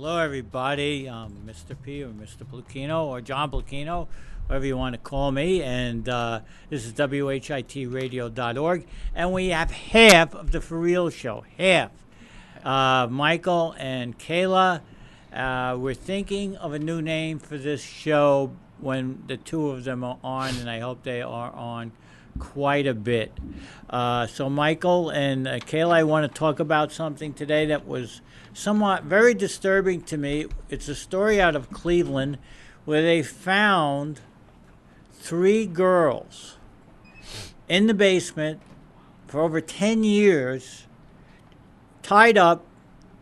Hello, everybody. I'm Mr. P or Mr. Bluchino or John Bluchino, whatever you want to call me. And this is WHIT Radio.org. And we have half of the For Real show. Half. Michael and Kayla, we're thinking of a new name for this show when the two of them are on, and I hope they are on quite a bit. So Michael and Kayla, I want to talk about something today that was somewhat very disturbing to me. It's a story out of Cleveland where they found 3 girls in the basement for over 10 years, tied up.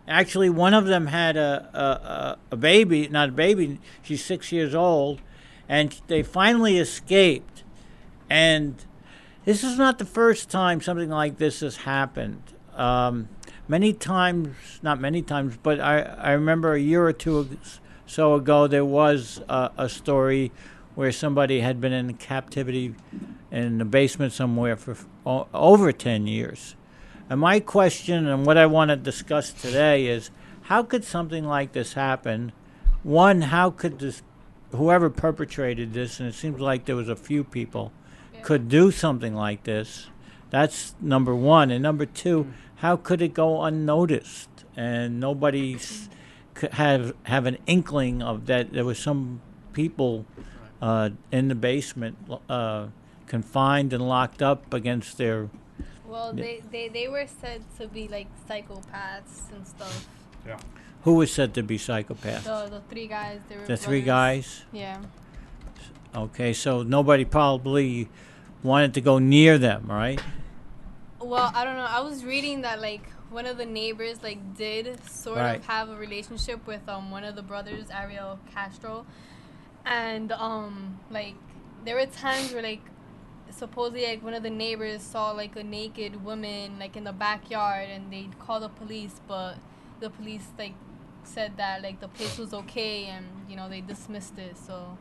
Actually, one of them had a baby, not a baby, she's 6 years old, and they finally escaped. And this is not the first time something like this has happened. Many times, not many times, but I remember a year or two so ago there was a story where somebody had been in captivity in the basement somewhere for over 10 years. And my question and what I want to discuss today is, how could something like this happen? One, how could this, whoever perpetrated this, and it seems like there was a few people, could do something like this? That's number one. And number two, how could it go unnoticed and nobody could have an inkling of that there was some people in the basement confined and locked up against their... Well, they were said to be like psychopaths and stuff. Yeah. Who was said to be psychopaths? The 3 guys. They were The 3 brothers. guys? Yeah. Okay, so nobody probably wanted to go near them, right? Well, I don't know. I was reading that like one of the neighbors like did sort Right. of have a relationship with one of the brothers, Ariel Castro, and like there were times where like supposedly like one of the neighbors saw like a naked woman like in the backyard, and they'd call the police, but the police like said that like the place was okay, and you know they dismissed it. So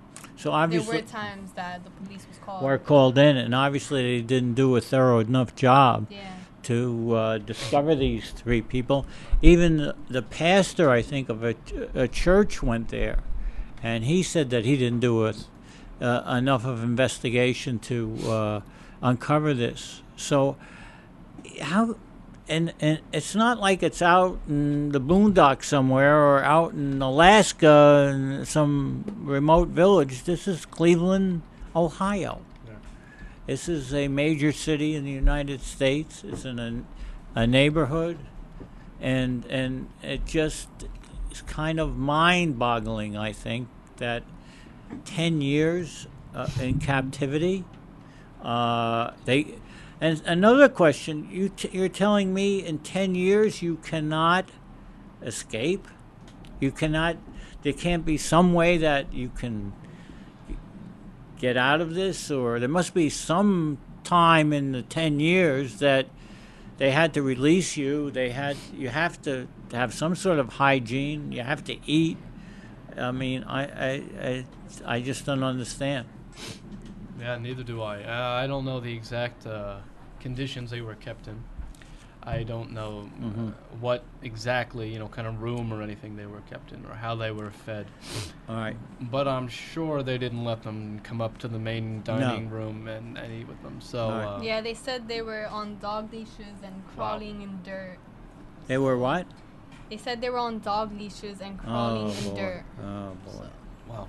Obviously there were times that the police was called. were called in, and obviously they didn't do a thorough enough job Yeah. to discover these 3 people. Even the pastor, I think, of a church went there, and he said that he didn't do enough of investigation to uncover this. So how... And it's not like it's out in the boondocks somewhere or out in Alaska in some remote village. This is Cleveland, Ohio. Yeah. This is a major city in the United States. It's in a neighborhood, and it just is kind of mind-boggling, I think, that 10 years in captivity. And another question, you're telling me in 10 years you cannot escape? You cannot, there can't be some way that you can get out of this? Or there must be some time in the 10 years that they had to release you. You have to have some sort of hygiene. You have to eat. I mean, I just don't understand. Yeah, neither do I. I don't know the exact conditions they were kept in. I don't know what exactly, kind of room or anything they were kept in or how they were fed. All right. But I'm sure they didn't let them come up to the main dining room and eat with them. So Right. Yeah, they said they were on dog leashes and crawling in dirt. They were what? They said they were on dog leashes and crawling in boy. dirt. Oh, boy. So, wow.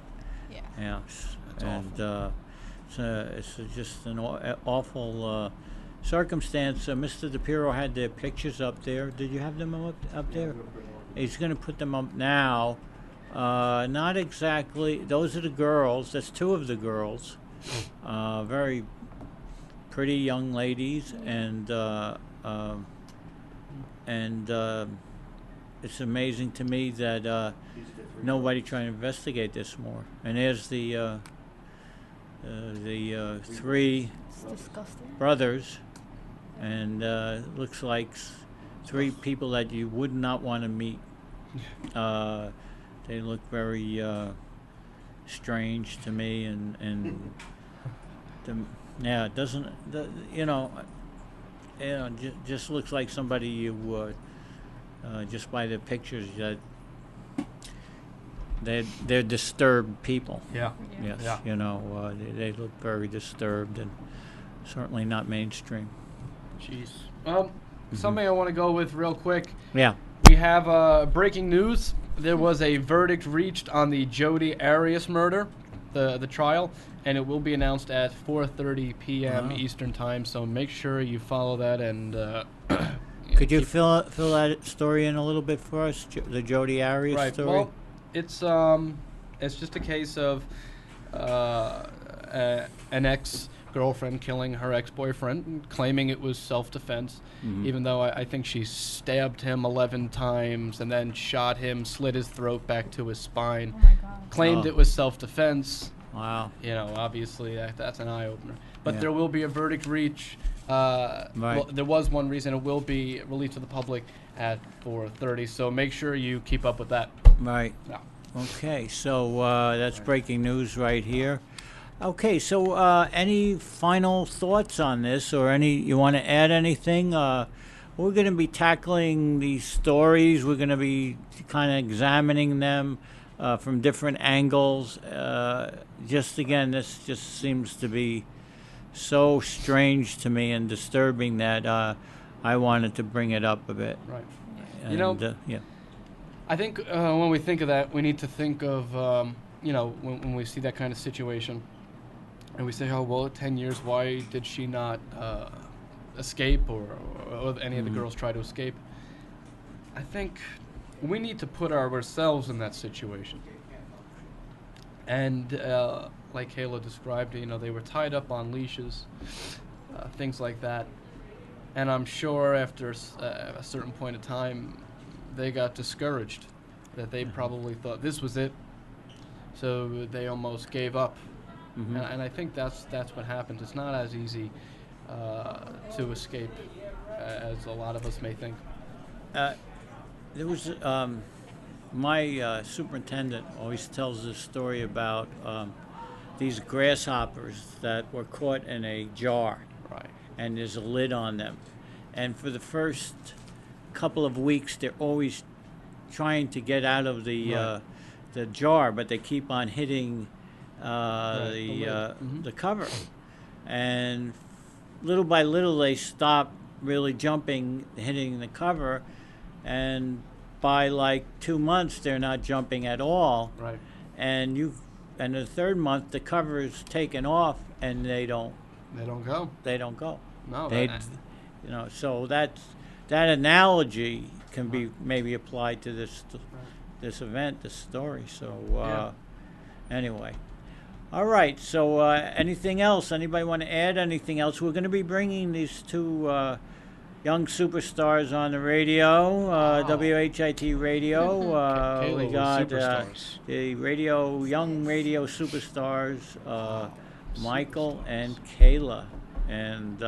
yeah. Yeah. That's And it's just an awful circumstance. Mr. DePiro had the pictures up there. Did you have them up there? He's going to put them up now. Not exactly. Those are the girls. That's 2 of the girls. Very pretty young ladies, and it's amazing to me that nobody trying to investigate this more. And there's the 3 It's disgusting. brothers, and looks like 3 people that you would not want to meet. They look very strange to me, and it doesn't, just looks like somebody you would, just by the pictures that they're disturbed people. Yeah. Yes, Yeah. you know, they look very disturbed and certainly not mainstream. Jeez. Something I want to go with real quick. Yeah. We have breaking news. There was a verdict reached on the Jodi Arias murder, the trial, and it will be announced at 4:30 p.m. Wow. Eastern time. So make sure you follow that and. Could you fill that story in a little bit for us, the Jodi Arias Right. story? Well, it's just a case of an ex-girlfriend killing her ex-boyfriend, claiming it was self-defense, even though I think she stabbed him 11 times and then shot him, slit his throat back to his spine. Oh my God. Claimed Oh. it was self-defense. Wow. You know, obviously that's an eye-opener. But Yeah. there will be a verdict reach. Right. Well, there was one reason it will be released to the public at 4:30. So make sure you keep up with that. Right. Yeah. Okay, so that's breaking news right here. Okay, so any final thoughts on this, or you want to add anything? We're going to be tackling these stories. We're going to be kind of examining them from different angles. Again, this just seems to be so strange to me and disturbing that I wanted to bring it up a bit. Right. And, You know, yeah. I think when we think of that, we need to think of, when we see that kind of situation, and we say, oh, well, 10 years, why did she not escape, or any of the girls try to escape? I think we need to put ourselves in that situation. And like Kayla described, they were tied up on leashes, things like that. And I'm sure after a certain point of time, they got discouraged, that they probably thought this was it, so they almost gave up. And I think that's what happens. It's not as easy to escape as a lot of us may think. There was my superintendent always tells this story about these grasshoppers that were caught in a jar, Right. and there's a lid on them, and for the first couple of weeks they're always trying to get out of the jar, but they keep on hitting the cover, and little by little they stop really jumping, hitting the cover, and by like 2 months they're not jumping at all. Right. And the third month the cover is taken off and they don't They don't go. go. No. So that analogy can be maybe applied to this event, this story. So anyway. All right, so anything else? Anybody want to add anything else? We're going to be bringing these two young superstars on the radio, WHIT radio. Kayla We was got superstars. the young radio superstars, Michael and Kayla. And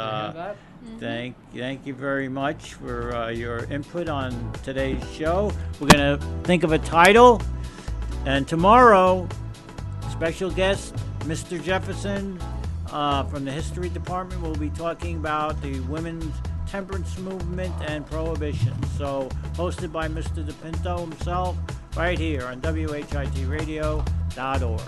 thank you very much for your input on today's show. We're going to think of a title, and tomorrow, special guest, Mr. Jefferson from the History Department will be talking about the women's temperance movement and prohibition. So, hosted by Mr. DePinto himself, right here on WHITradio.org.